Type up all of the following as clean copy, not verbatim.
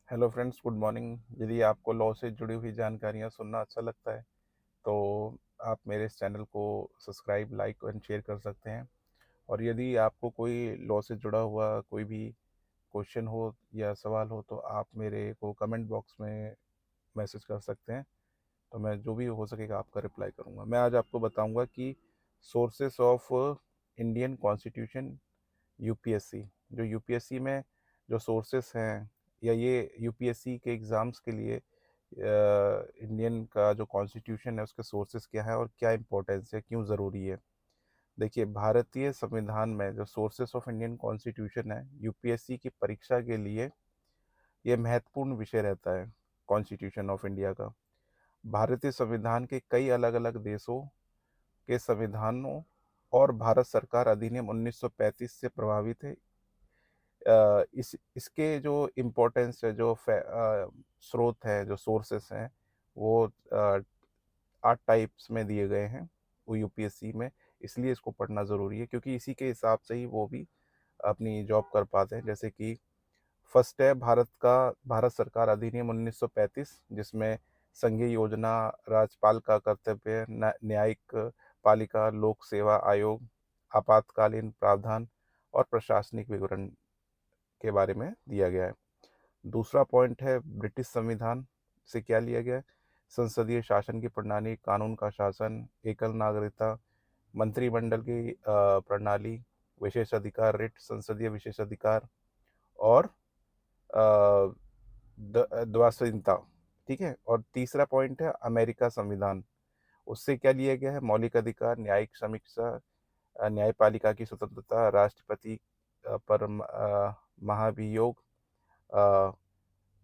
Hello friends, good morning. यदि आपको law से जुड़ी हुई जानकारियाँ सुनना अच्छा लगता है तो आप मेरे इस चैनल को सब्सक्राइब, लाइक एंड शेयर कर सकते हैं। और यदि आपको कोई लॉ से जुड़ा हुआ कोई भी क्वेश्चन हो या सवाल हो तो आप मेरे को कमेंट बॉक्स में मैसेज कर सकते हैं। तो मैं जो भी हो सकेगा आपका रिप्लाई करूँगा। मैं आज आपको बताऊँगा कि sources of Indian constitution UPSC, जो यूपीएससी में जो सोर्सेस हैं या ये यूपीएससी के एग्ज़ाम्स के लिए इंडियन का जो कॉन्स्टिट्यूशन है उसके सोर्सेस क्या है और क्या इंपॉर्टेंस है, क्यों ज़रूरी है। देखिए, भारतीय संविधान में जो सोर्सेस ऑफ इंडियन कॉन्स्टिट्यूशन है यूपीएससी की परीक्षा के लिए ये महत्वपूर्ण विषय रहता है। कॉन्स्टिट्यूशन ऑफ इंडिया का भारतीय संविधान के कई अलग अलग देशों के संविधानों और भारत सरकार अधिनियम 1935 से प्रभावित है। इस इसके जो इम्पोर्टेंस है, जो स्रोत है, जो सोर्सेस हैं, वो 8 टाइप्स में दिए गए हैं वो यूपीएससी में। इसलिए इसको पढ़ना ज़रूरी है क्योंकि इसी के हिसाब से ही वो भी अपनी जॉब कर पाते हैं। जैसे कि फर्स्ट है भारत सरकार अधिनियम 1935, जिसमें संघीय योजना, राज्यपाल का कर्तव्य, न्यायिक पालिका, लोक सेवा आयोग, आपातकालीन प्रावधान और प्रशासनिक विवरण के बारे में दिया गया है। दूसरा पॉइंट है ब्रिटिश संविधान से क्या लिया गया है। संसदीय शासन की प्रणाली, कानून का शासन, एकल नागरिकता, मंत्रिमंडल की प्रणाली, विशेषाधिकार रिट, संसदीय विशेषाधिकार और अ, द्वासीनता। ठीक है। और तीसरा पॉइंट है अमेरिका संविधान। उससे क्या लिया गया है, मौलिक अधिकार, न्यायिक समीक्षा, न्यायपालिका की स्वतंत्रता, राष्ट्रपति पर महाभियोग, अ,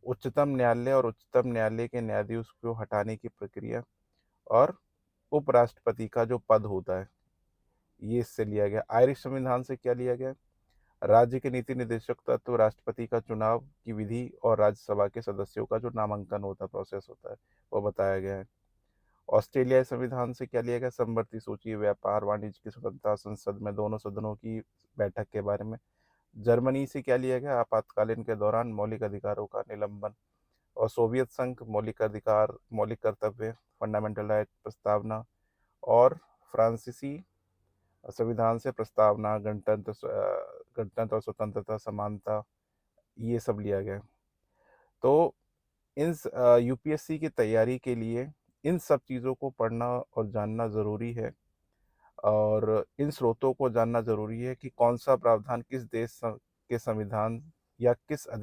उच्चतम न्यायालय और उच्चतम न्यायालय के न्यायाधीश को हटाने की प्रक्रिया और उपराष्ट्रपति का जो पद होता है, ये इससे लिया गया। आयरिश संविधान से क्या लिया गया, राज्य के नीति निर्देशक तत्व, राष्ट्रपति का चुनाव की विधि और राज्यसभा के सदस्यों का जो नामांकन होता है, प्रोसेस होता है, वो बताया गया है। ऑस्ट्रेलियाई संविधान से क्या लिया गया, समवर्ती सूची, व्यापार वाणिज्य की स्वतंत्रता, संसद में दोनों सदनों की बैठक के बारे में। जर्मनी से क्या लिया गया, आपातकालीन के दौरान मौलिक अधिकारों का निलंबन। और सोवियत संघ, मौलिक अधिकार, मौलिक कर्तव्य, फंडामेंटल राइट प्रस्तावना। और फ्रांसीसी संविधान से प्रस्तावना, गणतंत्र और स्वतंत्रता, समानता, ये सब लिया गया। तो इन यूपीएससी की तैयारी के लिए इन सब चीज़ों को पढ़ना और जानना ज़रूरी है। और इन स्रोतों को जानना ज़रूरी है कि कौन सा प्रावधान किस देश के संविधान या किस अधिनियम